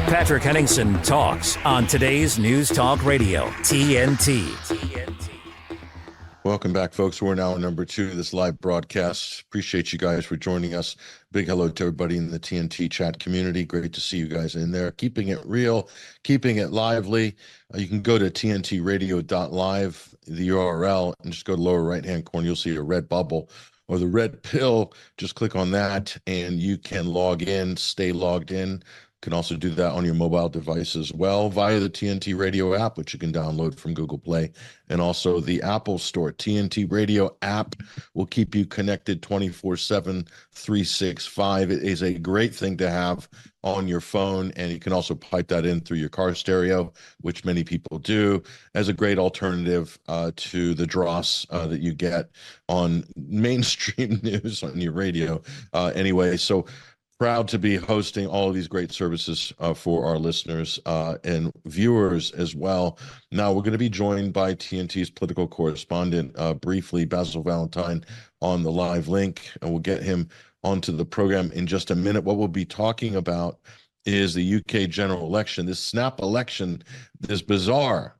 Patrick Henningsen talks on today's News Talk Radio, TNT. Welcome back, folks. We're now on number 2 of this live broadcast. Appreciate you guys for joining us. Big hello to everybody in the TNT chat community. Great to see you guys in there. Keeping it real, keeping it lively. You can go to tntradio.live, the URL, and just go to the lower right-hand corner. You'll see a red bubble or the red pill. Just click on that, and you can log in, stay logged in. You can also do that on your mobile device as well via the TNT Radio app, which you can download from Google Play, and also the Apple Store. TNT Radio app will keep you connected 24/7, 365. It is a great thing to have on your phone, and you can also pipe that in through your car stereo, which many people do, as a great alternative to the dross that you get on mainstream news on your radio. Anyway, so proud to be hosting all of these great services for our listeners and viewers as well. Now, we're going to be joined by TNT's political correspondent briefly, Basil Valentine, on the live link, and we'll get him onto the program in just a minute. What we'll be talking about is the UK general election. This snap election, this bizarre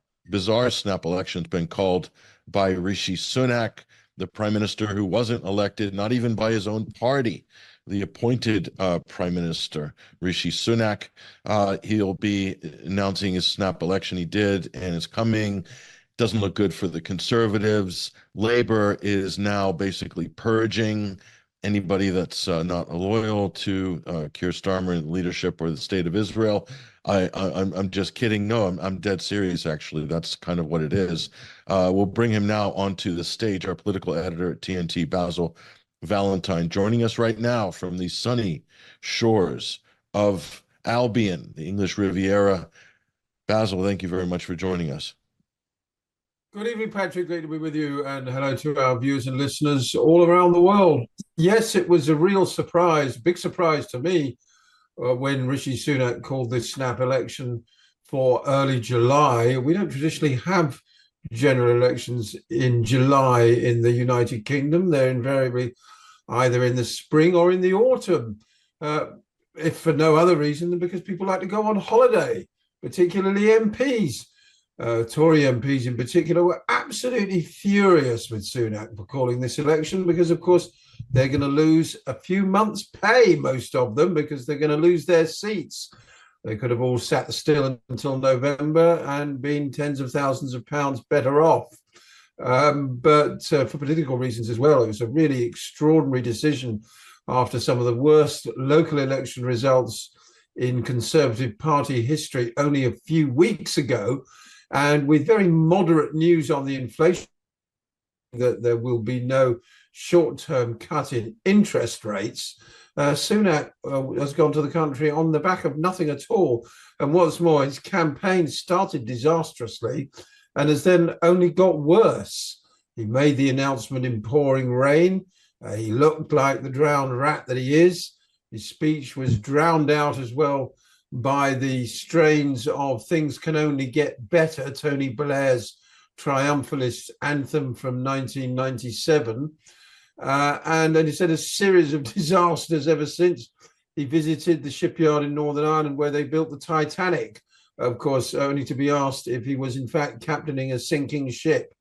snap election has been called by Rishi Sunak, the prime minister who wasn't elected, not even by his own party. The appointed Prime Minister, Rishi Sunak. He'll be announcing his snap election. He did, and it's coming. Doesn't look good for the Conservatives. Labor is now basically purging anybody that's not loyal to Keir Starmer and leadership or the state of Israel. I'm just kidding. No, I'm dead serious, actually. That's kind of what it is. We'll bring him now onto the stage, our political editor at TNT, Basil Valentine, joining us right now from the sunny shores of Albion, the English Riviera. Basil, thank you very much for joining us. Good evening, Patrick. Great to be with you, and hello to our viewers and listeners all around the world. Yes, it was a real surprise, big surprise to me, when Rishi Sunak called this snap election for early July. We don't traditionally have general elections in July in the United Kingdom. They're invariably either in the spring or in the autumn, if for no other reason than because people like to go on holiday, particularly MPs. Tory MPs in particular were absolutely furious with Sunak for calling this election because, of course, they're going to lose a few months' pay, most of them, because they're going to lose their seats. They could have all sat still until November and been tens of thousands of pounds better off. But for political reasons as well, it was a really extraordinary decision after some of the worst local election results in Conservative Party history only a few weeks ago. And with very moderate news on the inflation, that there will be no short-term cut in interest rates, Sunak has gone to the country on the back of nothing at all. And what's more, his campaign started disastrously and has then only got worse. He made the announcement in pouring rain. He looked like the drowned rat that he is. His speech was drowned out as well by the strains of "Things Can Only Get Better," Tony Blair's triumphalist anthem from 1997. And then he's had a series of disasters ever since. He visited the shipyard in Northern Ireland where they built the Titanic, of course, only to be asked if he was in fact captaining a sinking ship.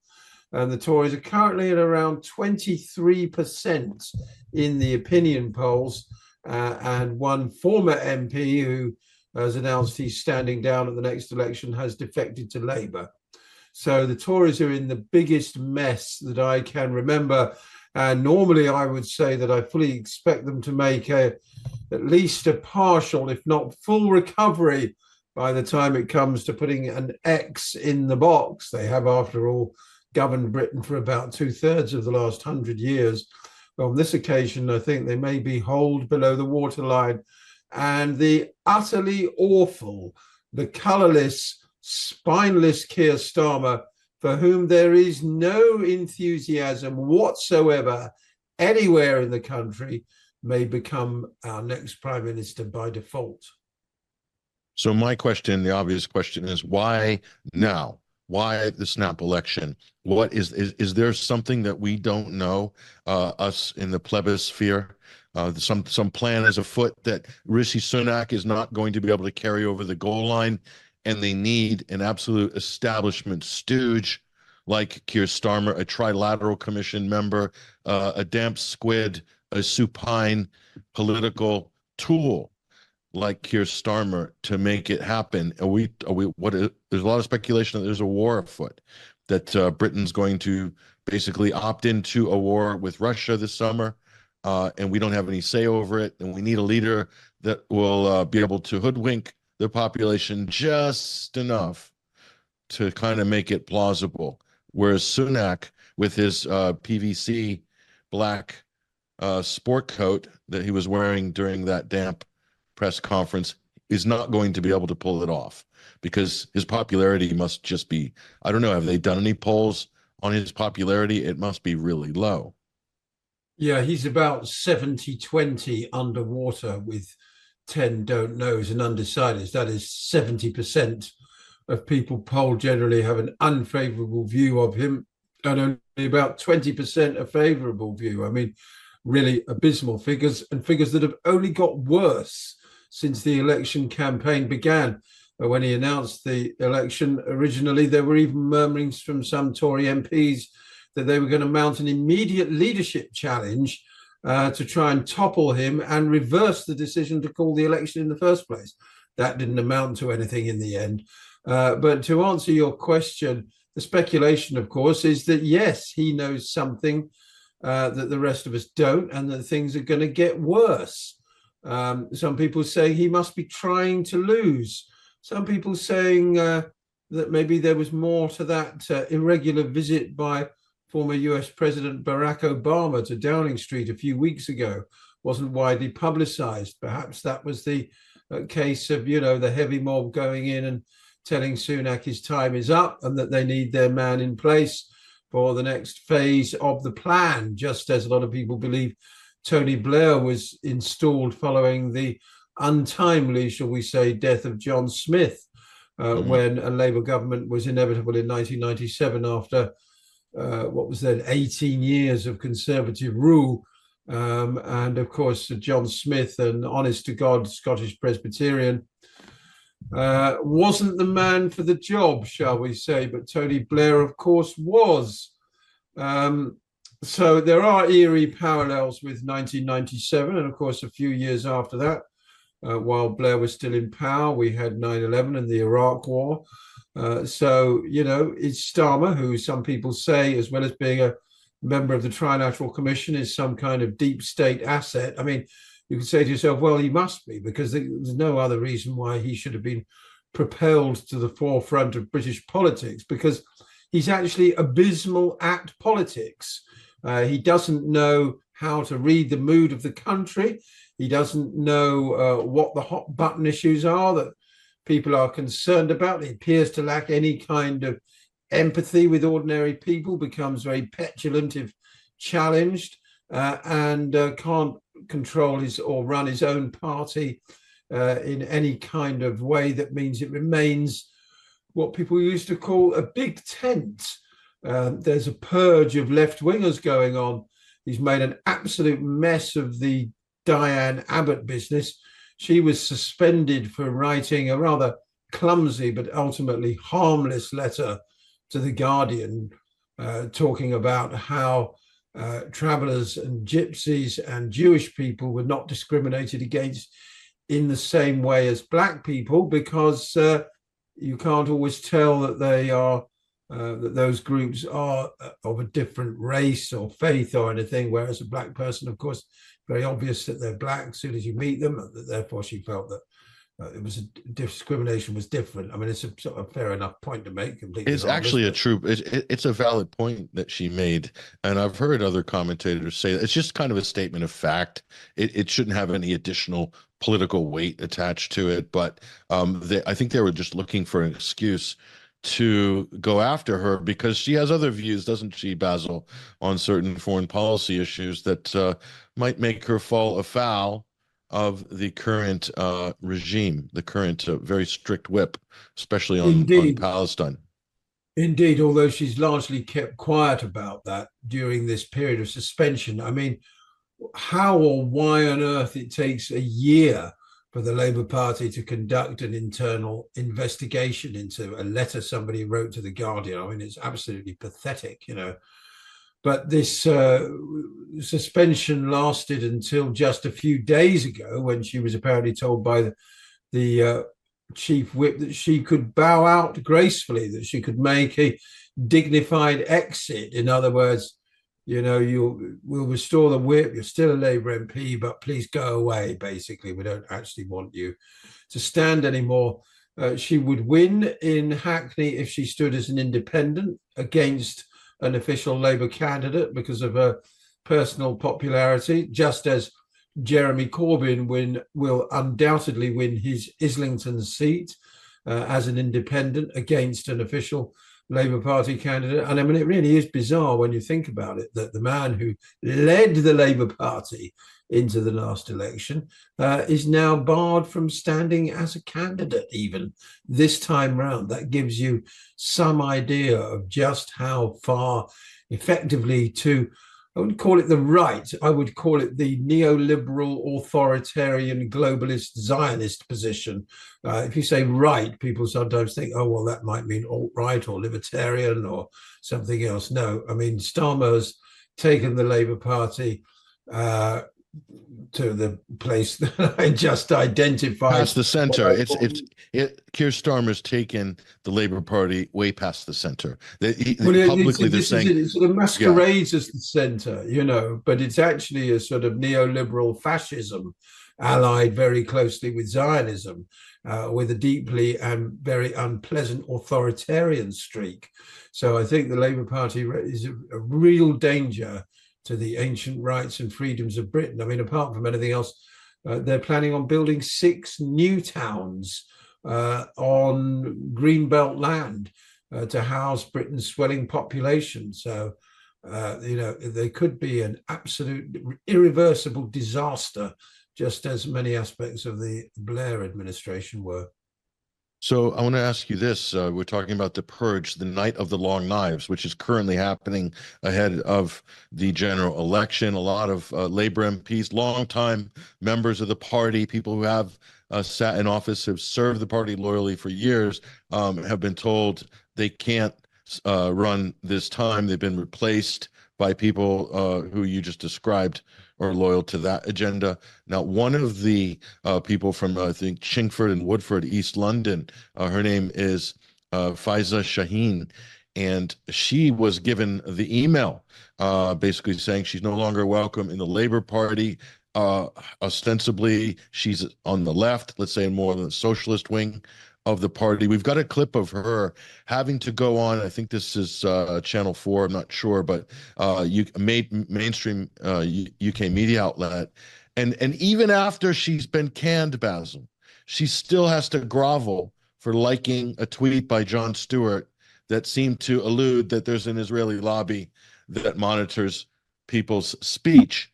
And the Tories are currently at around 23% in the opinion polls. And one former MP who has announced he's standing down at the next election has defected to Labour. So the Tories are in the biggest mess that I can remember. And normally I would say that I fully expect them to make at least a partial, if not full recovery by the time it comes to putting an X in the box. They have, after all, governed Britain for about 2/3 of the last 100 years. But on this occasion, I think they may be holed below the waterline. And the utterly awful, the colourless, spineless Keir Starmer, for whom there is no enthusiasm whatsoever anywhere in the country, may become our next Prime Minister by default. So my question, the obvious question, is why now? Why the snap election? What is there something that we don't know, us in the plebiscite, Some plan is afoot that Rishi Sunak is not going to be able to carry over the goal line, and they need an absolute establishment stooge like Keir Starmer, a trilateral commission member, a damp squid, a supine political tool like Keir Starmer to make it happen. There's a lot of speculation that there's a war afoot, that Britain's going to basically opt into a war with Russia this summer, and we don't have any say over it. And we need a leader that will be able to hoodwink the population just enough to kind of make it plausible. Whereas Sunak, with his PVC black sport coat that he was wearing during that damp press conference, is not going to be able to pull it off, because his popularity must just be, I don't know, have they done any polls on his popularity? It must be really low. Yeah, he's about 70-20 underwater with 10 don't knows and undecideds. That is 70% of people polled generally have an unfavorable view of him, and only about 20% a favorable view. I mean, really abysmal figures, and figures that have only got worse since the election campaign began. When he announced the election, originally there were even murmurings from some Tory MPs that they were going to mount an immediate leadership challenge to try and topple him and reverse the decision to call the election in the first place. That didn't amount to anything in the end. But to answer your question, the speculation, of course, is that, yes, he knows something that the rest of us don't, and that things are going to get worse. Some people say he must be trying to lose. Some people saying that maybe there was more to that irregular visit by former US President Barack Obama to Downing Street a few weeks ago. Wasn't widely publicized. Perhaps that was the case of, the heavy mob going in and telling Sunak his time is up and that they need their man in place for the next phase of the plan, just as a lot of people believe Tony Blair was installed following the untimely, shall we say, death of John Smith, when a Labour government was inevitable in 1997 after what was then 18 years of Conservative rule. And of course, John Smith, an honest-to-God Scottish Presbyterian, wasn't the man for the job, shall we say, but Tony Blair, of course, was. So there are eerie parallels with 1997, and of course, a few years after that, while Blair was still in power, we had 9/11 and the Iraq War. So, it's Starmer, who some people say, as well as being a member of the Trilateral Commission, is some kind of deep state asset. I mean, you could say to yourself, well, he must be, because there's no other reason why he should have been propelled to the forefront of British politics, because he's actually abysmal at politics. He doesn't know how to read the mood of the country. He doesn't know what the hot button issues are that people are concerned about. He appears to lack any kind of empathy with ordinary people, becomes very petulant if challenged, and can't control or run his own party in any kind of way that means it remains what people used to call a big tent. There's a purge of left-wingers going on. He's made an absolute mess of the Diane Abbott business. She was suspended for writing a rather clumsy but ultimately harmless letter to The Guardian, talking about how travelers and gypsies and Jewish people were not discriminated against in the same way as black people, because you can't always tell that they are that those groups are of a different race or faith or anything, whereas a black person, of course, very obvious that they're black as soon as you meet them. Therefore, she felt that it was discrimination was different. I mean, it's a sort of fair enough point to make. Completely, it's actually it's a valid point that she made, and I've heard other commentators say that it's just kind of a statement of fact. It shouldn't have any additional political weight attached to it, but I think they were just looking for an excuse to go after her, because she has other views, doesn't she, Basil, on certain foreign policy issues that might make her fall afoul of the current regime, the current very strict whip, especially on Palestine. Indeed, although she's largely kept quiet about that during this period of suspension. I mean, how or why on earth it takes a year for the Labour Party to conduct an internal investigation into a letter somebody wrote to The Guardian. I mean, it's absolutely pathetic, you know. But this suspension lasted until just a few days ago, when she was apparently told by the chief whip that she could bow out gracefully, that she could make a dignified exit. In other words, you know, we'll restore the whip. You're still a Labour MP, but please go away. Basically, we don't actually want you to stand anymore. She would win in Hackney if she stood as an independent against an official Labour candidate because of her personal popularity, just as Jeremy Corbyn will undoubtedly win his Islington seat as an independent against an official Labour Party candidate. And I mean, it really is bizarre when you think about it, that the man who led the Labour Party into the last election is now barred from standing as a candidate even this time round. That gives you some idea of just how far effectively to, I wouldn't call it the right, I would call it the neoliberal, authoritarian, globalist, Zionist position. If you say right, people sometimes think, oh, well, that might mean alt-right or libertarian or something else. No, I mean, Starmer's taken the Labour Party to the place that I just identified. Past the center. Keir Starmer's taken the Labour Party way past the center. Publicly, they're saying it sort of masquerades as the center, you know, but it's actually a sort of neoliberal fascism allied very closely with Zionism, with a deeply and very unpleasant authoritarian streak. So I think the Labour Party is a real danger to the ancient rights and freedoms of Britain. I mean, apart from anything else, they're planning on building 6 new towns on greenbelt land to house Britain's swelling population. So, you know, they could be an absolute irreversible disaster, just as many aspects of the Blair administration were. So I want to ask you this. We're talking about the purge, the night of the long knives, which is currently happening ahead of the general election. A lot of Labour MPs, longtime members of the party, people who have sat in office, have served the party loyally for years, have been told they can't run this time. They've been replaced by people who you just described are loyal to that agenda. Now, one of the people from, I think, Chingford and Woodford, East London, her name is Faiza Shaheen, and she was given the email basically saying she's no longer welcome in the Labour Party. Ostensibly, she's on the left, let's say more on the socialist wing of the party. We've got a clip of her having to go on, I think this is Channel 4, I'm not sure, but mainstream UK media outlet. And even after she's been canned, Basil, she still has to grovel for liking a tweet by Jon Stewart that seemed to allude that there's an Israeli lobby that monitors people's speech.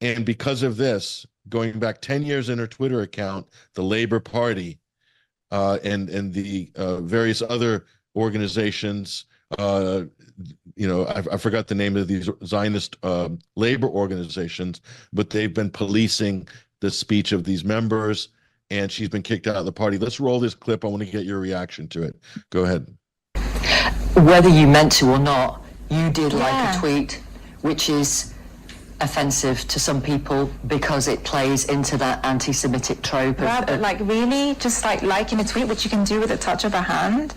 And because of this, going back 10 years in her Twitter account, the Labour Party and the various other organizations, you know, I forgot the name of these Zionist labor organizations, but they've been policing the speech of these members, and she's been kicked out of the party. Let's roll this clip. I want to get your reaction to it. Go ahead. Whether you meant to or not, you did like a tweet, which is offensive to some people because it plays into that anti-Semitic trope. But like, really, just like liking a tweet, which you can do with a touch of a hand,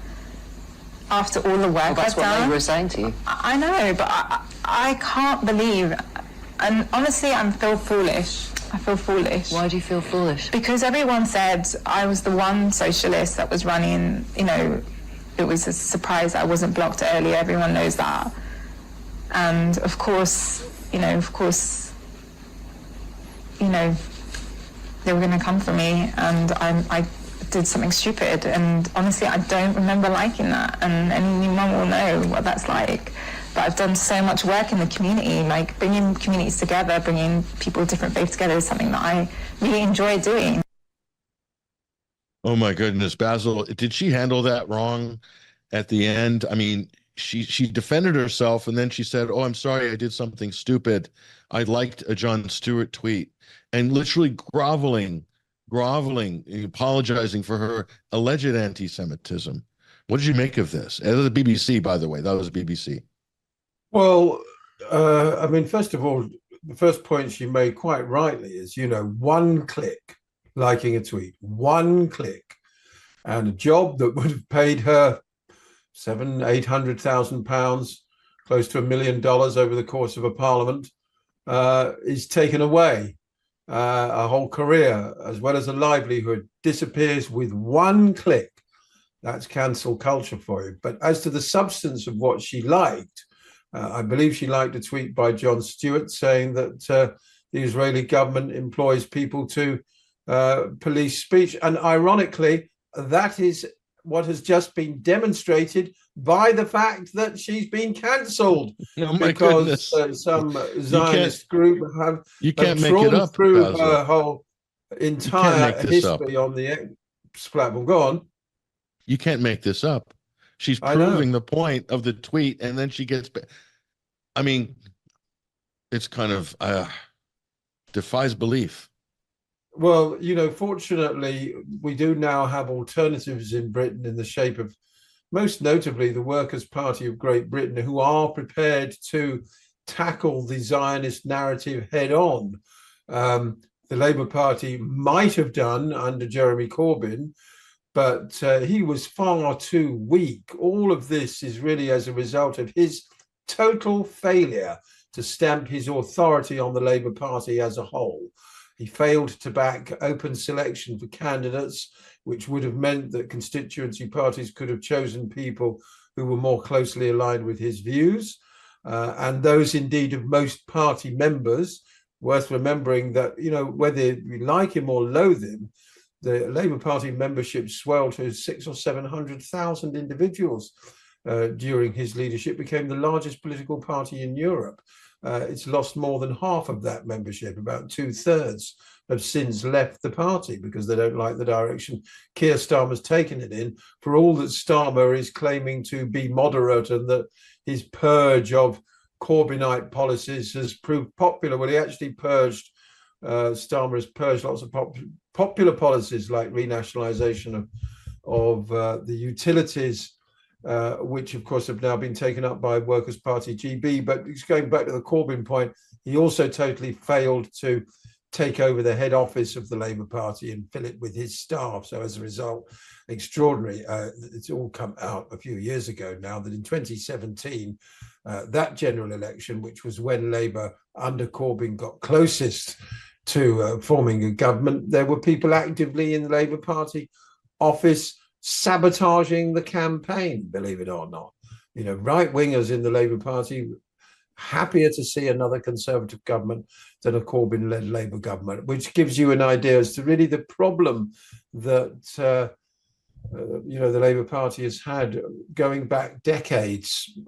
after all the work I've done. That's what they were saying to you. I know, but I can't believe, and honestly, I feel foolish. I feel foolish. Why do you feel foolish? Because everyone said I was the one socialist that was running. You know, it was a surprise that I wasn't blocked earlier. Everyone knows that, and of course, you know, they were going to come for me, and I did something stupid, and honestly, I don't remember liking that, and anyone will know what that's like. But I've done so much work in the community, like bringing communities together, bringing people of different faiths together is something that I really enjoy doing. Oh my goodness, Basil, did she handle that wrong at the end? I mean, she defended herself, and then she said, "Oh, I'm sorry, I did something stupid. I liked a Jon Stewart tweet," and literally groveling, apologizing for her alleged anti-Semitism. What did you make of this? It was the BBC, by the way. That was BBC. Well, I mean, first of all, the first point she made quite rightly is, one click, liking a tweet, one click, and a job that would have paid her £800,000, close to $1 million over the course of a parliament, is taken away. A whole career, as well as a livelihood, disappears with one click. That's cancel culture for you. But as to the substance of what she liked, I believe she liked a tweet by Jon Stewart saying that the Israeli government employs people to police speech. And ironically, that is what has just been demonstrated by the fact that she's been cancelled. Oh, because some Zionist group have trawled through her whole entire history on the X platform. Go on. You can't make this up. She's proving the point of the tweet, and then she gets. I mean, it's kind of defies belief. Well, fortunately, we do now have alternatives in Britain in the shape of, most notably, the Workers' Party of Great Britain, who are prepared to tackle the Zionist narrative head on. The Labour Party might have done under Jeremy Corbyn, but he was far too weak. All of this is really as a result of his total failure to stamp his authority on the Labour Party as a whole. He failed to back open selection for candidates, which would have meant that constituency parties could have chosen people who were more closely aligned with his views. And those indeed of most party members, worth remembering that, whether we like him or loathe him, the Labour Party membership swelled to 600,000 or 700,000 individuals during his leadership, became the largest political party in Europe. It's lost more than half of that membership. About 2/3 have since left the party because they don't like the direction Keir Starmer's taken it in, for all that Starmer is claiming to be moderate and that his purge of Corbynite policies has proved popular. Well, he actually purged, Starmer has purged lots of popular policies like renationalisation of the utilities, which of course have now been taken up by Workers' Party GB. But going back to the Corbyn point, he also totally failed to take over the head office of the Labour Party and fill it with his staff. So as a result, extraordinary. It's all come out a few years ago now that in 2017, that general election, which was when Labour under Corbyn got closest to forming a government, there were people actively in the Labour Party office sabotaging the campaign, believe it or not. Right-wingers in the Labour Party happier to see another Conservative government than a Corbyn-led Labour government, which gives you an idea as to really the problem that the Labour Party has had going back decades,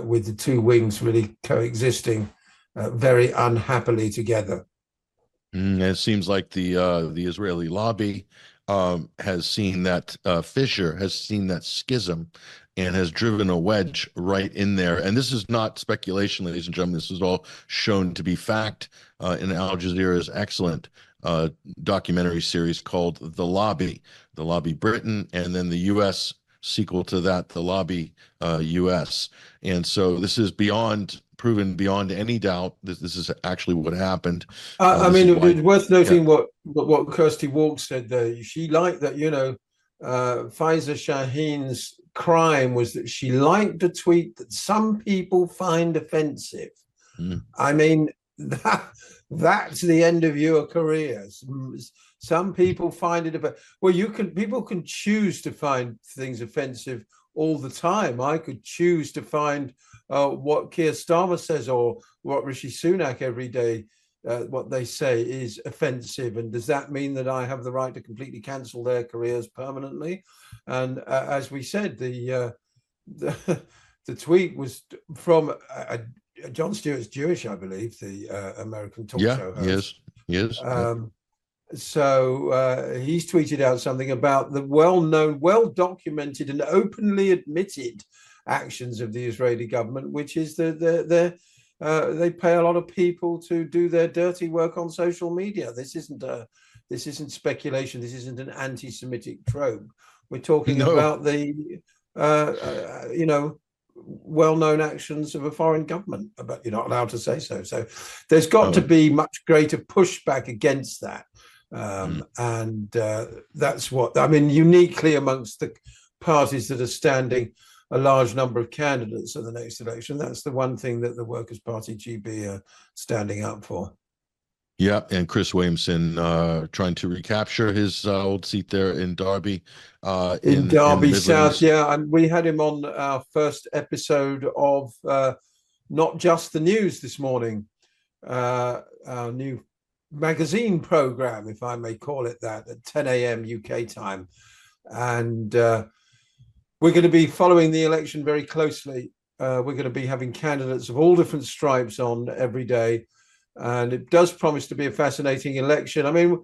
with the two wings really coexisting very unhappily together. It seems like the Israeli lobby has seen that fissure, has seen that schism, and has driven a wedge right in there. And this is not speculation, ladies and gentlemen. This is all shown to be fact in Al Jazeera's excellent documentary series called The Lobby Britain, and then the U.S. sequel to that, The Lobby U.S. And so this is proven beyond any doubt. This is actually what happened. I mean, it's worth noting what Kirsty Walk said there. She liked that, Faiza Shaheen's crime was that she liked a tweet that some people find offensive. I mean, that's the end of your career. Some people find it people can choose to find things offensive all the time. I could choose to find what Keir Starmer says or what Rishi Sunak every day, what they say is offensive. And does that mean that I have the right to completely cancel their careers permanently? And as we said, the tweet was from Jon Stewart's Jewish, I believe, the American talk show host. Yes. So he's tweeted out something about the well-known, well-documented and openly admitted actions of the Israeli government, which is that they pay a lot of people to do their dirty work on social media. This isn't speculation. This isn't an anti-Semitic trope. We're talking about the well-known actions of a foreign government, but you're not allowed to say so. So there's got to be much greater pushback against that. And that's what, I mean, uniquely amongst the parties that are standing a large number of candidates at the next election, that's the one thing that the Workers' Party GB are standing up for. Yeah, and Chris Williamson trying to recapture his old seat there in Derby. In Derby South, yeah. And we had him on our first episode of Not Just the News this morning, our new magazine program, if I may call it that, at 10 a.m. UK time. And we're going to be following the election very closely. We're going to be having candidates of all different stripes on every day. And it does promise to be a fascinating election. I mean,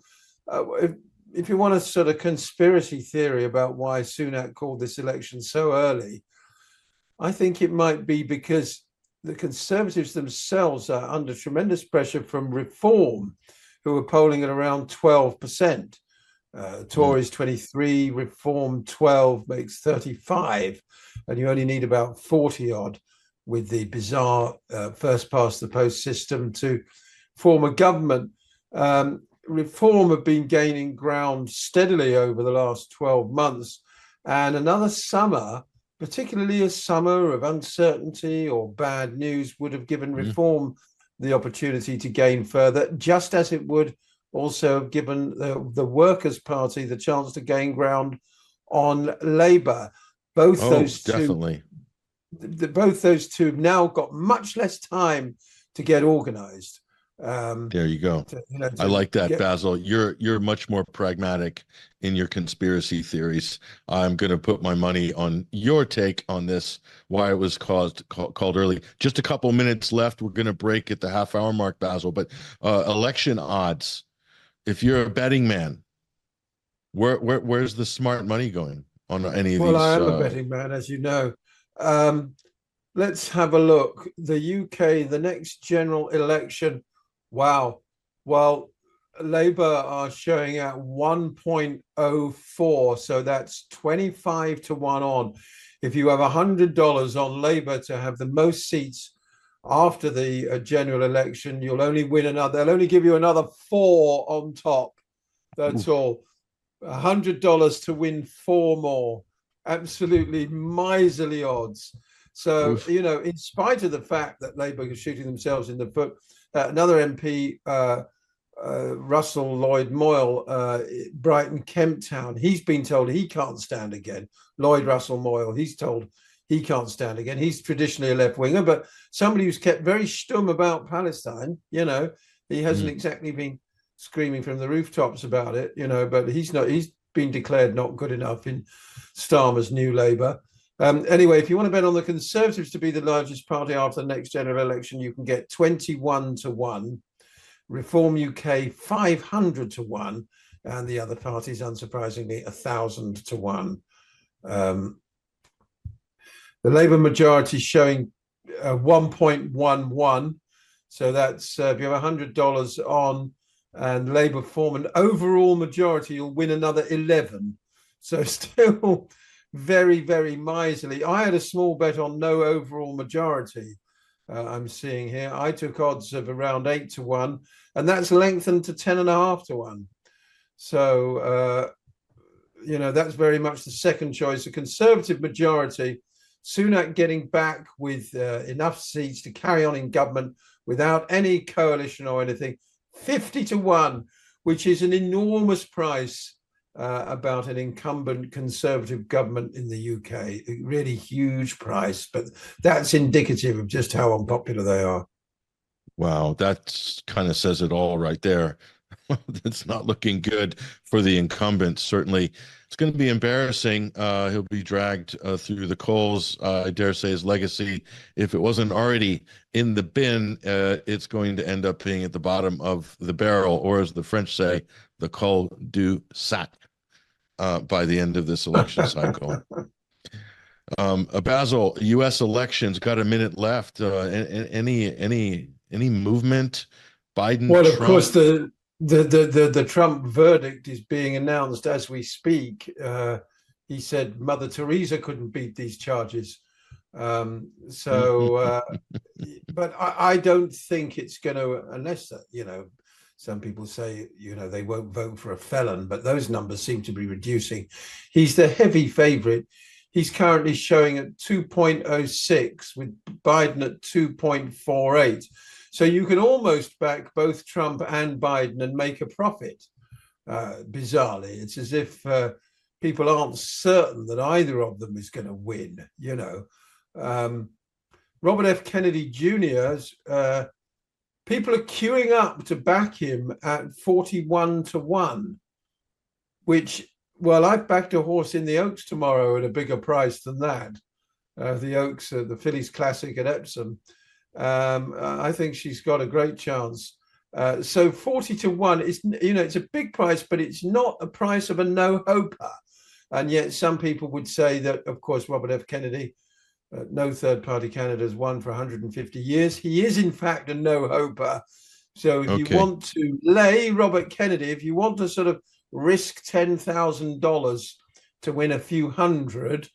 if you want a sort of conspiracy theory about why Sunak called this election so early, I think it might be because the Conservatives themselves are under tremendous pressure from Reform, who are polling at around 12%. Tories 23, Reform 12 makes 35, and you only need about 40 odd with the bizarre first past the post system to form a government. Reform have been gaining ground steadily over the last 12 months, and another summer, particularly a summer of uncertainty or bad news, would have given Reform the opportunity to gain further, just as it would also have given the Workers' Party the chance to gain ground on Labour. Both those two have now got much less time to get organised. There you go. I like that, Basil. You're much more pragmatic in your conspiracy theories. I'm going to put my money on your take on this, why it was called early. Just a couple minutes left. We're going to break at the half-hour mark, Basil. But election odds. If you're a betting man, where's the smart money going on any of these? Well, I am a betting man, as you know. Let's have a look. The UK, the next general election. Wow. Well, Labour are showing at 1.04, so that's 25 to 1 on. If you have $100 on Labour to have the most seats after the general election, you'll only win another. They'll only give you another 4 on top. That's all. $100 to win 4 more. Absolutely miserly odds. So, in spite of the fact that Labour are shooting themselves in the foot, another MP, Russell Lloyd Moyle, Brighton Kemp Town, he's been told he can't stand again. Lloyd Russell Moyle, he's told he can't stand again. He's traditionally a left-winger, but somebody who's kept very stum about Palestine. He hasn't exactly been screaming from the rooftops about it, but he's been declared not good enough in Starmer's new Labour. Anyway, if you want to bet on the Conservatives to be the largest party after the next general election, you can get 21 to 1, Reform UK 500 to 1, and the other parties, unsurprisingly, 1,000 to 1. The Labour majority showing 1.11. So that's if you have $100 on and Labour form an overall majority, you'll win another 11. So still very, very miserly. I had a small bet on no overall majority. I'm seeing here. I took odds of around 8 to 1, and that's lengthened to 10.5 to 1. So, that's very much the second choice. A Conservative majority, Sunak getting back with enough seats to carry on in government without any coalition or anything, 50 to 1, which is an enormous price about an incumbent Conservative government in the UK. A really huge price, but that's indicative of just how unpopular they are. Wow, that kind of says it all right there. It's not looking good for the incumbent. Certainly, it's going to be embarrassing. He'll be dragged through the coals. I dare say his legacy, if it wasn't already in the bin, it's going to end up being at the bottom of the barrel, or as the French say, the cul du sac, by the end of this election cycle. Basil, U.S. elections, got a minute left. Any movement? Biden, Well, of Trump? course, the Trump verdict is being announced as we speak. He said Mother Teresa couldn't beat these charges. But I don't think it's going to, unless, some people say, they won't vote for a felon, but those numbers seem to be reducing. He's the heavy favorite. He's currently showing at 2.06 with Biden at 2.48. So you can almost back both Trump and Biden and make a profit. Bizarrely, it's as if people aren't certain that either of them is going to win. Robert F. Kennedy Jr. People are queuing up to back him at 41-1, which, well, I've backed a horse in the Oaks tomorrow at a bigger price than that. The Oaks, the Phillies Classic at Epsom. I think she's got a great chance. So 40-1 is, it's a big price, but it's not a price of a no-hoper. And yet some people would say that, of course, Robert F. Kennedy, no third-party candidate has won for 150 years. He is, in fact, a no-hoper. So if you want to lay Robert Kennedy, if you want to sort of risk $10,000 to win a few hundred,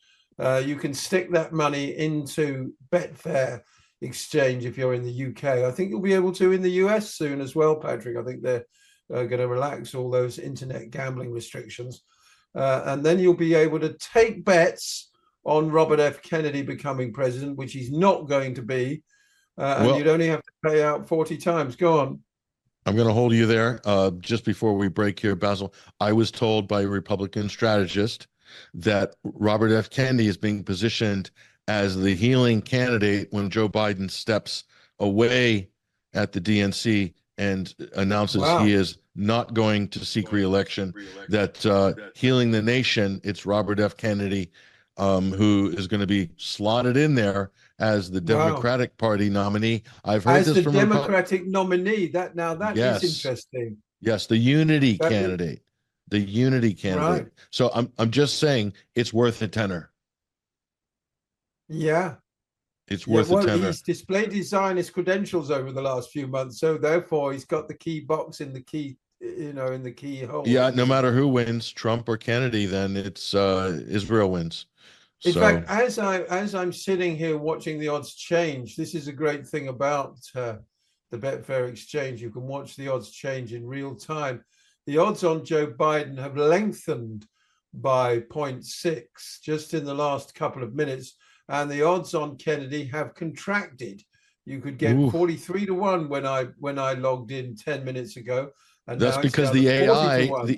you can stick that money into Betfair exchange if you're in the UK. I think you'll be able to in the US soon as well, Patrick. I think they're going to relax all those internet gambling restrictions. And then you'll be able to take bets on Robert F. Kennedy becoming president, which he's not going to be. And you'd only have to pay out 40 times. Go on. I'm going to hold you there. Just before we break here, Basil, I was told by a Republican strategist that Robert F. Kennedy is being positioned as the healing candidate when Joe Biden steps away at the DNC and announces he is not going to seek re-election, that healing the nation, it's Robert F. Kennedy who is going to be slotted in there as the Democratic Party nominee. I've heard as this the Democratic nominee. That is interesting. Yes, the unity candidate. The unity candidate. Right. So I'm just saying it's worth a tenner. Yeah. It's worth a tenner. He's displayed his Zionist credentials over the last few months, so therefore he's got the key box in the key, in the key hole. Yeah, no matter who wins, Trump or Kennedy, then it's Israel wins. In fact, as I'm sitting here watching the odds change, this is a great thing about the Betfair exchange. You can watch the odds change in real time. The odds on Joe Biden have lengthened by 0.6 just in the last couple of minutes, and the odds on Kennedy have contracted. You could get 43-1 when I logged in 10 minutes ago, and that's because the AI.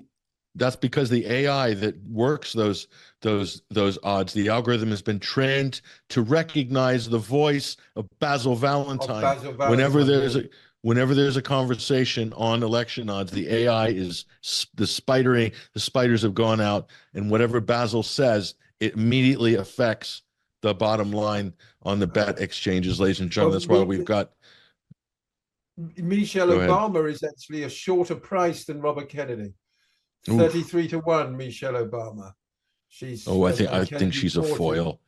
That's because the AI that works those odds, the algorithm has been trained to recognize the voice of Basil Valentine. Whenever there's a conversation on election odds, the AI is the spiders have gone out, and whatever Basil says, it immediately affects the bottom line on the bet exchanges, ladies and gentlemen. That's why we've got Michelle Obama is actually a shorter price than Robert Kennedy. 33-1, Michelle Obama. I think she's 40. A foil.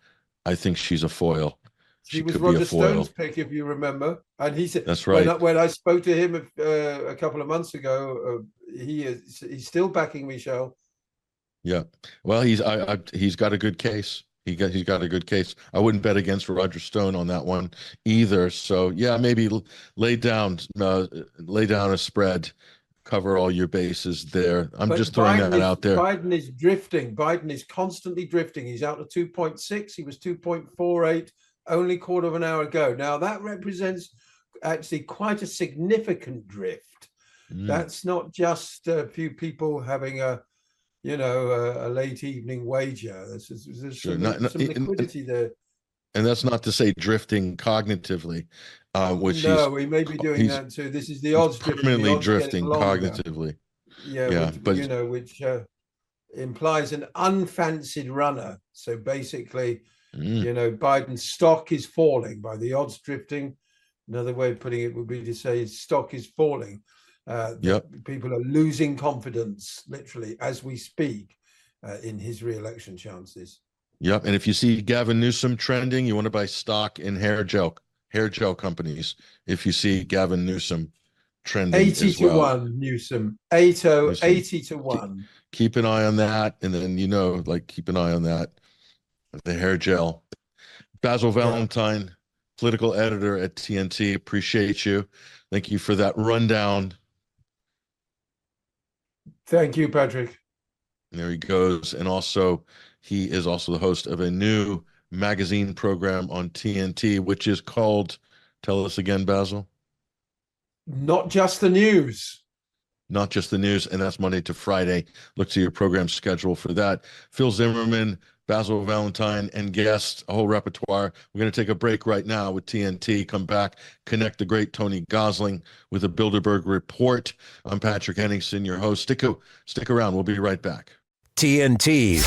I think she's a foil. She was Roger Stone's pick, if you remember. And he said, that's right. When I spoke to him a couple of months ago, he's still backing Michelle. Yeah. Well, he's got a good case. He's got a good case. I wouldn't bet against Roger Stone on that one either. So yeah, maybe lay down a spread. Cover all your bases there. I'm just throwing that out there. Biden is drifting. Biden is constantly drifting. He's out to 2.6. He was 2.48 only quarter of an hour ago. Now that represents actually quite a significant drift. That's not just a few people having a late evening wager. There's some liquidity there. And that's not to say drifting cognitively, we may be doing that too. This is the odds permanently drifting cognitively. Which implies an unfancied runner. So basically, Biden's stock is falling by the odds drifting. Another way of putting it would be to say his stock is falling. People are losing confidence, literally, as we speak, in his re-election chances. Yep. And if you see Gavin Newsom trending, you want to buy stock in hair gel companies. If you see Gavin Newsom trending 80 as to well. 1, Newsom. 80 to 1. Keep an eye on that. And then, keep an eye on that. The hair gel. Basil Valentine, political editor at TNT. Appreciate you. Thank you for that rundown. Thank you, Patrick. There he goes. And also, he is also the host of a new magazine program on TNT, which is called, tell us again, Basil. Not Just the News. Not Just the News, and that's Monday to Friday. Look to your program schedule for that. Phil Zimmerman, Basil Valentine, and guests, a whole repertoire. We're going to take a break right now with TNT. Come back, connect the great Tony Gosling with the Bilderberg Report. I'm Patrick Henningsen, your host. Stick around. We'll be right back. TNT